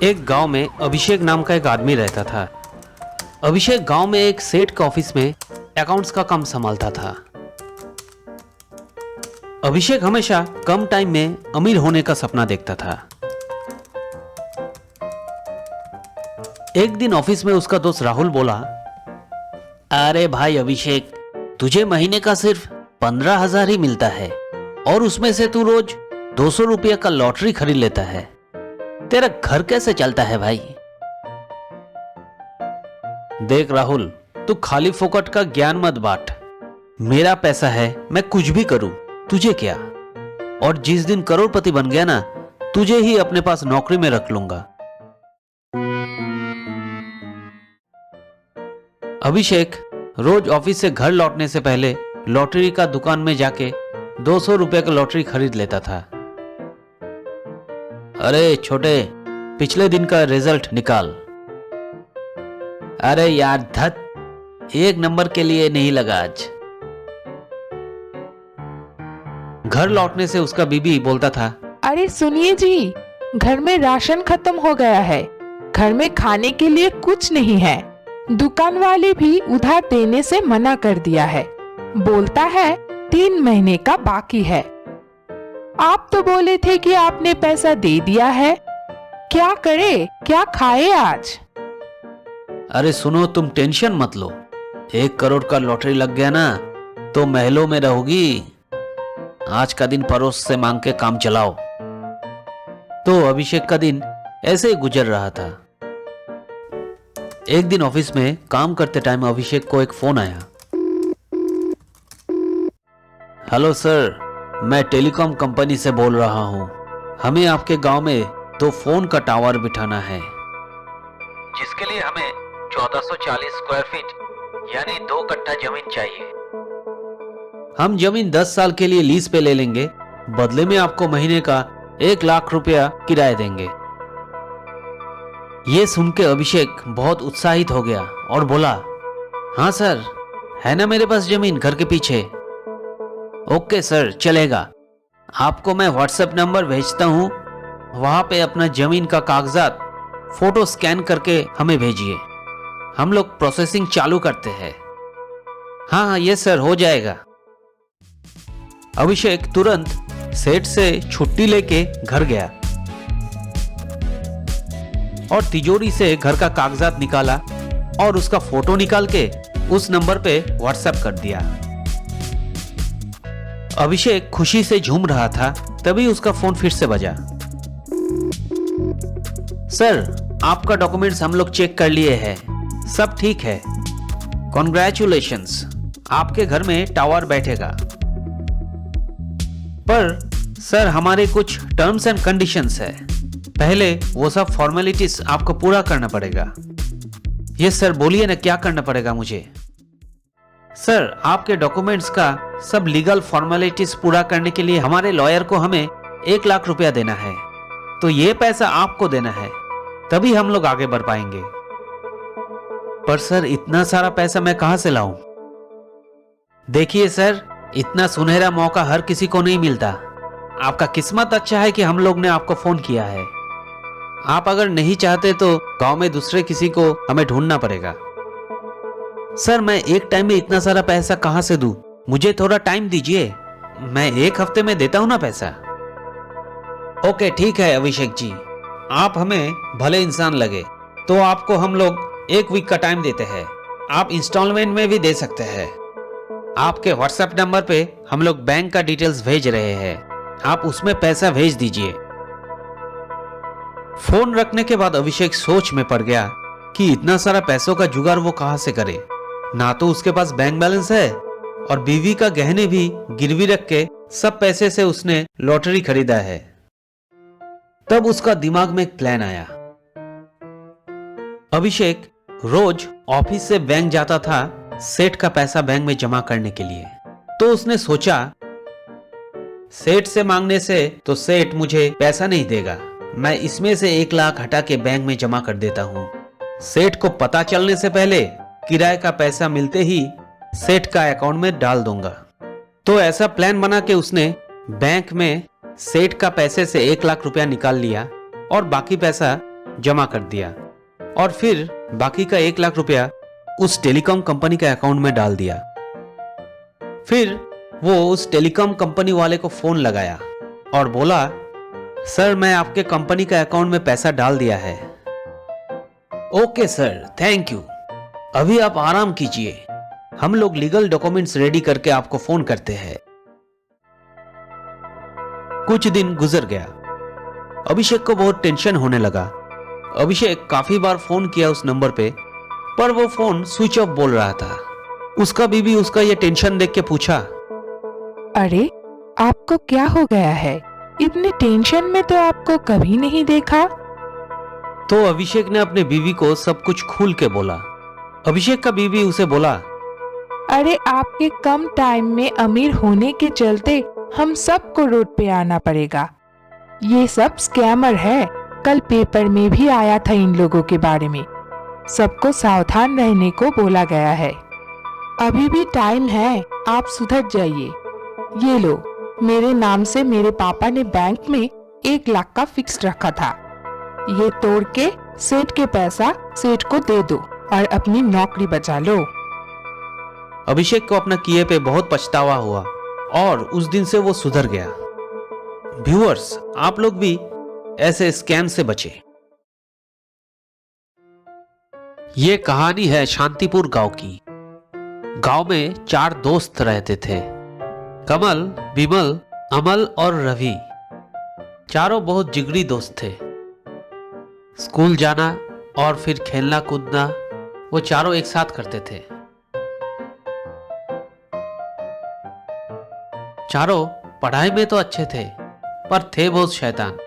एक गांव में अभिषेक नाम का एक आदमी रहता था। अभिषेक गांव में एक सेठ के ऑफिस में अकाउंट्स का काम संभालता था। अभिषेक हमेशा कम टाइम में अमीर होने का सपना देखता था। एक दिन ऑफिस में उसका दोस्त राहुल बोला, अरे भाई अभिषेक, तुझे महीने का सिर्फ 15,000 ही मिलता है और उसमें से तू रोज 200 रुपये का लॉटरी खरीद लेता है। तेरा घर कैसे चलता है भाई? देख राहुल, तू खाली फोकट का ज्ञान मत बांट। मेरा पैसा है, मैं कुछ भी करूं, तुझे क्या? और जिस दिन करोड़पति बन गया ना, तुझे ही अपने पास नौकरी में रख लूंगा। अभिषेक रोज ऑफिस से घर लौटने से पहले लॉटरी का दुकान में जाके 200 रुपए का लॉटरी खरीद लेता था। अरे छोटे, पिछले दिन का रिजल्ट निकाल। अरे यार धत, एक नंबर के लिए नहीं लगा आज। घर लौटने से उसका बीबी बोलता था, अरे सुनिए जी, घर में राशन खत्म हो गया है, घर में खाने के लिए कुछ नहीं है। दुकान वाले भी उधार देने से मना कर दिया है, बोलता है 3 महीने का बाकी है। आप तो बोले थे कि आपने पैसा दे दिया है, क्या करे, क्या खाए आज? अरे सुनो, तुम टेंशन मत लो। 1 करोड़ का लॉटरी लग गया ना तो महलों में रहोगी। आज का दिन पड़ोस से मांग के काम चलाओ। तो अभिषेक का दिन ऐसे ही गुजर रहा था। एक दिन ऑफिस में काम करते टाइम अभिषेक को एक फोन आया। हेलो सर, मैं टेलीकॉम कंपनी से बोल रहा हूं। हमें आपके गांव में 2 फोन का टावर बिठाना है, जिसके लिए हमें 1440 स्क्वायर फीट यानी 2 कट्ठा जमीन चाहिए। हम जमीन 10 साल के लिए लीज पे ले लेंगे, बदले में आपको महीने का 1 लाख रुपया किराया देंगे। ये सुन के अभिषेक बहुत उत्साहित हो गया और बोला, हाँ सर, है ना मेरे पास जमीन घर के पीछे। ओके सर, चलेगा। आपको मैं व्हाट्सएप नंबर भेजता हूं, वहां पे अपना जमीन का कागजात फोटो स्कैन करके हमें भेजिए, हम लोग प्रोसेसिंग चालू करते हैं। हाँ हाँ ये सर, हो जाएगा। अभिषेक तुरंत सेठ से छुट्टी लेके घर गया और तिजोरी से घर का कागजात निकाला और उसका फोटो निकाल के उस नंबर पे व्हाट्सएप कर दिया। अभिषेक खुशी से झूम रहा था, तभी उसका फोन फिर से बजा। सर, आपका डॉक्यूमेंट्स हम लोग चेक कर लिए हैं, सब ठीक है। कॉन्ग्रेचुलेशंस, आपके घर में टावर बैठेगा। पर सर, हमारे कुछ टर्म्स एंड कंडीशंस है, पहले वो सब फॉर्मेलिटीज आपको पूरा करना पड़ेगा। यस सर, बोलिए ना, क्या करना पड़ेगा मुझे? सर, आपके डॉक्यूमेंट्स का सब लीगल फॉर्मेलिटीज पूरा करने के लिए हमारे लॉयर को हमें 1 लाख रुपया देना है, तो ये पैसा आपको देना है, तभी हम लोग आगे बढ़ पाएंगे। पर सर, इतना सारा पैसा मैं कहां से लाऊं? देखिए सर, इतना सुनहरा मौका हर किसी को नहीं मिलता। आपका किस्मत अच्छा है कि हम लोग ने आपको फोन किया है। आप अगर नहीं चाहते तो गांव में दूसरे किसी को हमें ढूंढना पड़ेगा। सर, मैं एक टाइम में इतना सारा पैसा कहां से दूं? मुझे थोड़ा टाइम दीजिए, मैं 1 हफ्ते में देता हूं ना पैसा। ओके ठीक है अभिषेक जी, आप हमें भले इंसान लगे, तो आपको हम लोग 1 वीक का टाइम देते हैं। आप इंस्टॉलमेंट में भी दे सकते हैं। आपके व्हाट्सएप नंबर पे हम लोग बैंक का डिटेल्स भेज रहे हैं, आप उसमें पैसा भेज दीजिए। फोन रखने के बाद अभिषेक सोच में पड़ गया कि इतना सारा पैसों का जुगाड़ वो कहां से करे। ना तो उसके पास बैंक बैलेंस है और बीवी का गहने भी गिरवी रख के सब पैसे से उसने लॉटरी खरीदा है। तब उसका दिमाग में एक प्लान आया। अभिषेक रोज ऑफिस से बैंक जाता था सेठ का पैसा बैंक में जमा करने के लिए। तो उसने सोचा, सेठ से मांगने से तो सेठ मुझे पैसा नहीं देगा, मैं इसमें से 1 लाख हटा के बैंक में जमा कर देता हूं। सेठ को पता चलने से पहले किराए का पैसा मिलते ही सेठ का अकाउंट में डाल दूंगा। तो ऐसा प्लान बना के उसने बैंक में सेठ का पैसे से 1 लाख रुपया निकाल लिया और बाकी पैसा जमा कर दिया और फिर बाकी का 1 लाख रुपया उस टेलीकॉम कंपनी के अकाउंट में डाल दिया। फिर वो उस टेलीकॉम कंपनी वाले को फोन लगाया और बोला, सर मैं आपके कंपनी के अकाउंट में पैसा डाल दिया है। Okay sir, thank you. अभी आप आराम कीजिए, हम लोग लीगल डॉक्यूमेंट्स रेडी करके आपको फोन करते हैं। कुछ दिन गुजर गया। अभिषेक को बहुत टेंशन होने लगा। अभिषेक काफी बार फोन किया उस नंबर पे, पर वो फोन स्विच ऑफ बोल रहा था। उसका बीवी उसका ये टेंशन देख के पूछा, अरे आपको क्या हो गया है? इतने टेंशन में तो आपको कभी नहीं देखा। तो अभिषेक ने अपने बीवी को सब कुछ खुल के बोला। अभिषेक का बीवी उसे बोला, अरे आपके कम टाइम में अमीर होने के चलते हम सबको रोड पे आना पड़ेगा। ये सब स्कैमर है। कल पेपर में भी आया था इन लोगों के बारे में। सबको सावधान रहने को बोला गया है। अभी भी टाइम है, आप सुधर जाइए। ये लो, मेरे नाम से मेरे पापा ने बैंक में 1 लाख का फिक्स रखा था। ये तोड़ के सेठ के पैसा सेठ को दे दो और अपनी नौकरी बचा लो। अभिषेक को अपना किए पे बहुत पछतावा हुआ और उस दिन से वो सुधर गया। व्यूअर्स, आप लोग भी ऐसे स्कैम से बचे। ये कहानी है शांतिपुर गांव की। गांव में 4 दोस्त रहते थे, कमल, बिमल, अमल और रवि। चारों बहुत जिगरी दोस्त थे। स्कूल जाना और फिर खेलना कूदना वो चारों एक साथ करते थे। चारों पढ़ाई में तो अच्छे थे, पर थे बहुत शैतान।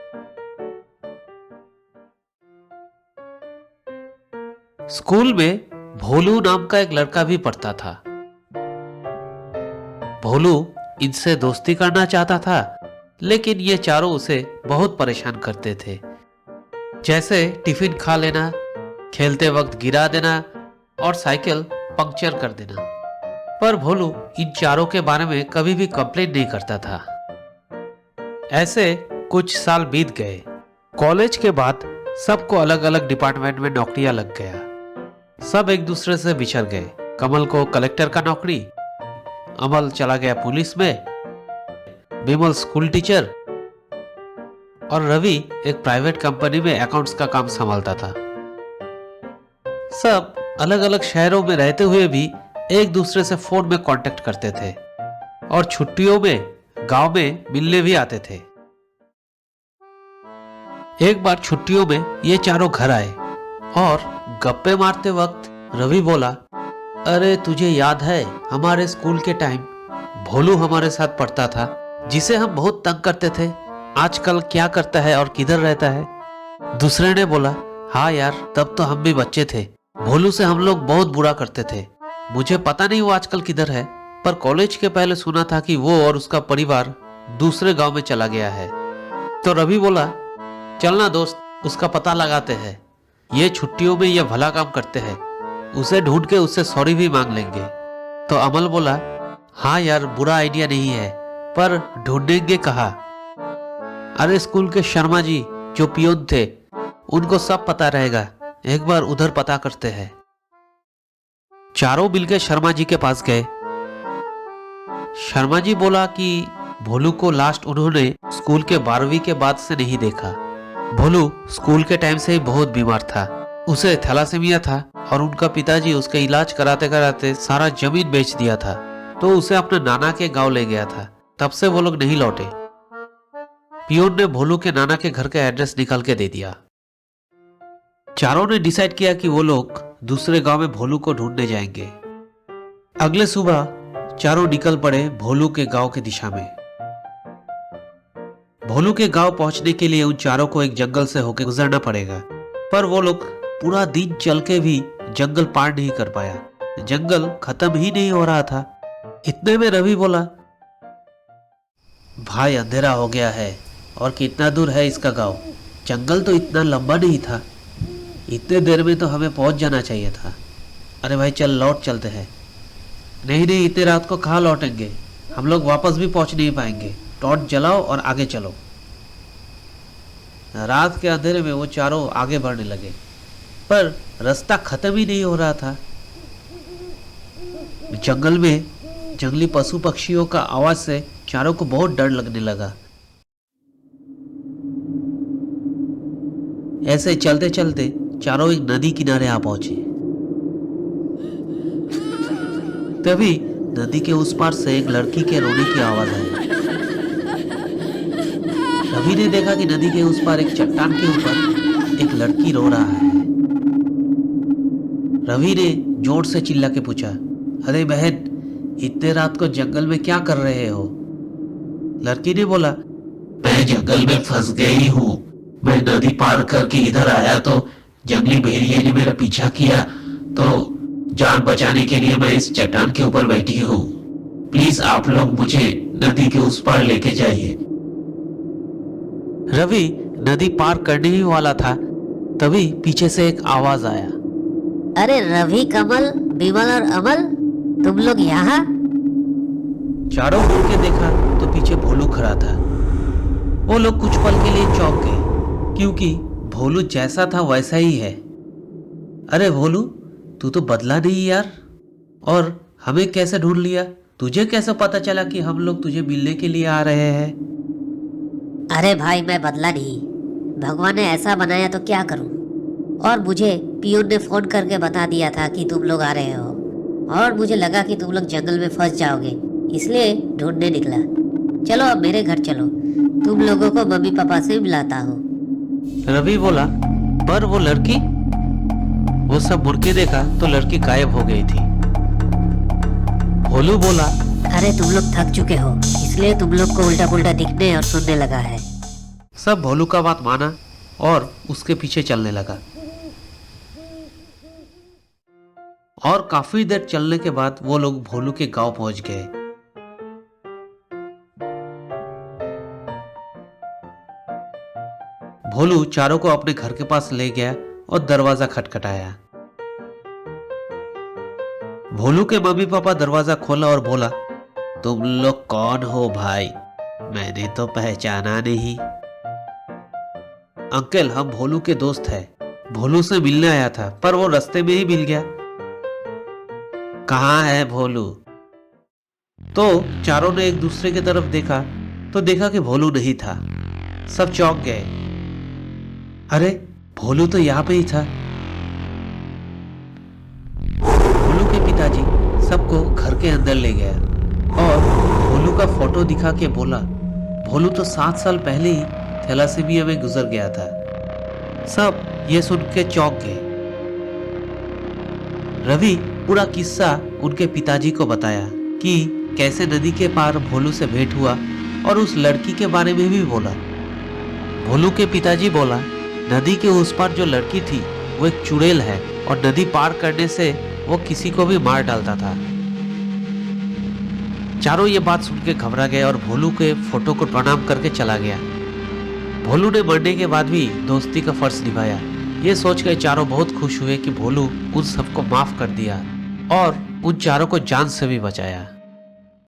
स्कूल में भोलू नाम का एक लड़का भी पढ़ता था। भोलू इनसे दोस्ती करना चाहता था, लेकिन ये चारों उसे बहुत परेशान करते थे। जैसे टिफिन खा लेना, खेलते वक्त गिरा देना और साइकिल पंक्चर कर देना। पर भोलू इन चारों के बारे में कभी भी कंप्लेंट नहीं करता था। ऐसे कुछ साल बीत गए। कॉलेज के बाद सबको अलग अलग डिपार्टमेंट में नौकरियां लग गया। सब एक दूसरे से बिछड़ गए। कमल को कलेक्टर का नौकरी, अमल चला गया पुलिस में, बिमल स्कूल टीचर और रवि एक प्राइवेट कंपनी में अकाउंट्स का काम संभालता था। सब अलग अलग शहरों में रहते हुए भी एक दूसरे से फोन में कांटेक्ट करते थे और छुट्टियों में गांव में मिलने भी आते थे। एक बार छुट्टियों में ये चारों घर आए और गप्पे मारते वक्त रवि बोला, अरे तुझे याद है हमारे स्कूल के टाइम भोलू हमारे साथ पढ़ता था, जिसे हम बहुत तंग करते थे, आजकल क्या करता है और किधर रहता है? दूसरे ने बोला, हाँ यार, तब तो हम भी बच्चे थे, भोलू से हम लोग बहुत बुरा करते थे। मुझे पता नहीं वो आजकल किधर है, पर कॉलेज के पहले सुना था कि वो और उसका परिवार दूसरे गांव में चला गया है। तो रवि बोला, चलना दोस्त, उसका पता लगाते हैं। ये छुट्टियों में ये भला काम करते हैं, उसे ढूंढ के उससे सॉरी भी मांग लेंगे। तो अमल बोला, हाँ यार, बुरा आइडिया नहीं है, पर ढूंढेंगे कहाँ? अरे स्कूल के शर्मा जी जो पियोन थे, उनको सब पता रहेगा, एक बार उधर पता करते हैं। चारों मिलकर शर्मा जी के पास गए। शर्मा जी बोला कि भोलू को लास्ट उन्होंने स्कूल के 12वीं के बाद से नहीं देखा। भोलू स्कूल के टाइम से ही बहुत बीमार था, उसे थैलासेमिया था और उनका पिताजी उसका इलाज कराते कराते सारा जमीन बेच दिया था, तो उसे अपने नाना के गांव ले गया था। तब से वो लोग नहीं लौटे। पियोन ने भोलू के नाना के घर का एड्रेस निकाल के दे दिया। चारों ने डिसाइड किया कि वो लोग दूसरे गांव में भोलू को ढूंढने जाएंगे। अगले सुबह चारों निकल पड़े भोलू के गांव की दिशा में। भोलू के गांव पहुंचने के लिए उन चारों को एक जंगल से होकर गुजरना पड़ेगा, पर वो लोग पूरा दिन चल के भी जंगल पार नहीं कर पाया। जंगल खत्म ही नहीं हो रहा था। इतने में रवि बोला, भाई अंधेरा हो गया है और कितना दूर है इसका गांव? जंगल तो इतना लंबा नहीं था, इतने देर में तो हमें पहुंच जाना चाहिए था। अरे भाई चल, लौट चलते हैं। नहीं नहीं, इतने रात को कहाँ लौटेंगे, हम लोग वापस भी पहुंच नहीं पाएंगे। टॉर्च जलाओ और आगे चलो। रात के अंधेरे में वो चारों आगे बढ़ने लगे, पर रास्ता खत्म ही नहीं हो रहा था। जंगल में जंगली पशु पक्षियों का आवाज से चारों को बहुत डर लगने लगा। ऐसे चलते चलते चारों एक नदी किनारे आ पहुंचे। तभी नदी के उस पार से एक लड़की के रोने की आवाज आई। रवि ने देखा कि नदी के उस पार एक चट्टान के ऊपर एक लड़की रो रहा है। रवि ने जोर से चिल्ला के पूछा, अरे बहन, इतने रात को जंगल में क्या कर रहे हो? लड़की ने बोला, मैं जंगल में फंस गई हूँ। मैं नदी पार करके इधर आया तो जंगली भेड़िए ने मेरा पीछा किया, तो जान बचाने के लिए मैं इस चट्टान के ऊपर बैठी हूँ। प्लीज आप लोग मुझे नदी के उस पार लेके जाइए। रवि नदी पार करने ही वाला था, तभी पीछे से एक आवाज आया, अरे रवि, कमल, विमल और अमल, तुम लोग यहाँ? चारों मुड़ के देखा तो पीछे भोलू खड़ा था। वो लोग कुछ पल के लिए चौंक गए, क्योंकि भोलू जैसा था वैसा ही है। अरे भोलू, तू तो बदला नहीं यार, और हमें कैसे ढूंढ लिया? तुझे कैसे पता चला कि हम लोग तुझे मिलने के लिए आ रहे हैं? अरे भाई, मैं बदला नहीं, भगवान ने ऐसा बनाया तो क्या करूं। और मुझे पियून ने फोन करके बता दिया था कि तुम लोग आ रहे हो, और मुझे लगा कि तुम लोग जंगल में फंस जाओगे, इसलिए ढूंढने निकला। चलो अब मेरे घर चलो, तुम लोगों को मम्मी पापा से मिलाता हूँ। रवि बोला, पर वो लड़की? वो सब मुड़ के देखा तो लड़की गायब हो गई थी। भोलू बोला, अरे तुम लोग थक चुके हो, इसलिए तुम लोग को उल्टा पुल्टा दिखने और सुनने लगा है। सब भोलू का बात माना और उसके पीछे चलने लगा। और काफी देर चलने के बाद वो लोग भोलू के गांव पहुंच गए। भोलू चारों को अपने घर के पास ले गया और दरवाजा खटखटाया। भोलू के मम्मी पापा दरवाजा खोला और बोला, तुम लोग कौन हो भाई? मैंने तो पहचाना नहीं। अंकल, हम भोलू के दोस्त हैं। भोलू से मिलने आया था, पर वो रास्ते में ही मिल गया। कहाँ है भोलू? तो चारों ने एक दूसरे की तरफ देखा तो देखा कि भोलू नहीं था। सब चौंक गए। अरे, भोलू तो यहाँ पे ही था। भोलू के पिताजी सबको घर के अंदर ले गया और भोलू का फोटो दिखा के बोला, भोलू तो 7 साल पहले ही थैलासेमिया में गुजर गया था। सब ये सुन के चौंक गए। रवि पूरा किस्सा उनके पिताजी को बताया कि कैसे नदी के पार भोलू से भेंट हुआ, और उस लड़की के बारे में भी बोला। भोलू के पिताजी बोला, नदी के उस पार जो लड़की थी वो एक चुड़ैल है, और नदी पार करने से वो किसी को भी मार डालता था। चारों ये बात सुन के घबरा गए और भोलू के फोटो को प्रणाम करके चला गया। भोलू ने मरने के बाद भी दोस्ती का फर्ज निभाया। ये सोच कर चारों बहुत खुश हुए कि भोलू उन सबको माफ कर दिया और उन चारों को जान से भी बचाया।